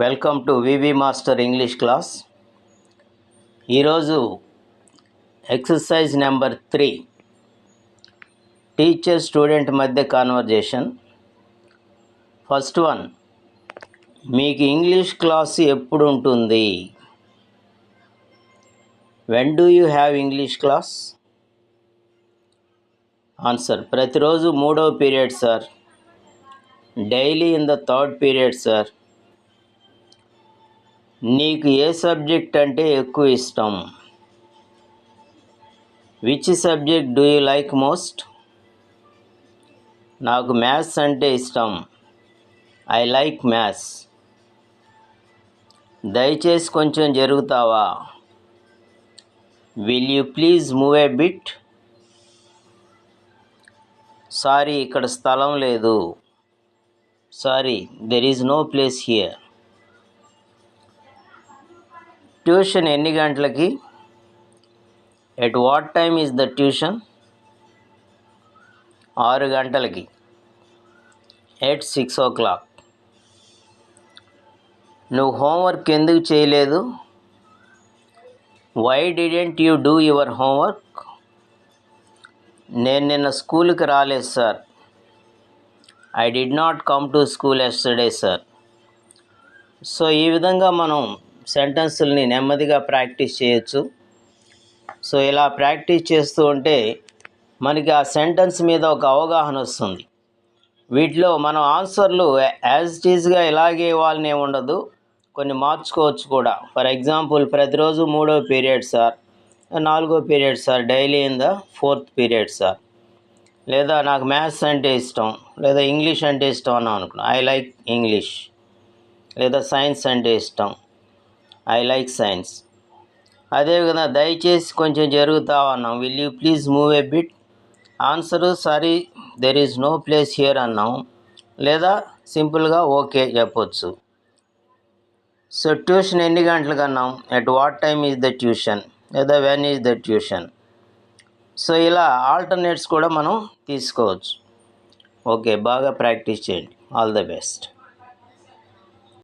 Welcome to VV master English class. ఈరోజు exercise number 3 teacher student మధ్య conversation. First one, మీకు English class ఎప్పుడు ఉంటుంది? When do you have English class? Answer, ప్రతిరోజు 3వ period sir. Daily in the 3rd period sir. నీకు ఏ subject అంటే ఎక్కువ ఇష్టం? Which subject do you like most? నాకు మ్యాథ్స్ అంటే ఇష్టం. I like maths. దయచేసి కొంచెం జరుగుతావా? Will you please move a bit? Sorry, ఇక్కడ స్థలం లేదు. Sorry, there is no place here. Tuition ఎన్ని గంటలకి? At what time is the tuition? 6 గంటలకి. At 6 o'clock. నువ్వు హోంవర్క్ ఎందుకు చేయలేదు? Why didn't you do your homework? నేను నిన్న స్కూల్కి రాలేదు sir. I did not come to school yesterday sir. So ఈ విధంగా మనం సెంటెన్సుల్ని నెమ్మదిగా ప్రాక్టీస్ చేయొచ్చు. సో ఇలా ప్రాక్టీస్ చేస్తూ ఉంటే మనకి ఆ సెంటెన్స్ మీద ఒక అవగాహన వస్తుంది. వీటిలో మనం ఆన్సర్లు యాజ్ ఇట్ ఈజ్గా ఇలాగే ఇవ్వాలనే ఉండదు, కొన్ని మార్చుకోవచ్చు కూడా. ఫర్ ఎగ్జాంపుల్, ప్రతిరోజు 3వ పీరియడ్ సార్, 4వ period sir, daily in the 4th period sir. లేదా నాకు మ్యాథ్స్ అంటే ఇష్టం, లేదా ఇంగ్లీష్ అంటే ఇష్టం అన్నాం అనుకున్నాం, ఐ లైక్ ఇంగ్లీష్. లేదా సైన్స్ అంటే ఇష్టం, ఐ లైక్ సైన్స్. అదేవిధంగా దయచేసి కొంచెం జరుగుతావా అన్నాం, will you please move a bit. Answer, sorry there is no place here అన్నాం. లేదా సింపుల్గా ఓకే చెప్పొచ్చు. సో ట్యూషన్ ఎన్ని గంటలకు అన్నాం, at what time is the tuition, లేదా when is the tuition. So ఇలా ఆల్టర్నేట్స్ కూడా మనం తీసుకోవచ్చు. ఓకే, బాగా ప్రాక్టీస్ చేయండి. All the best.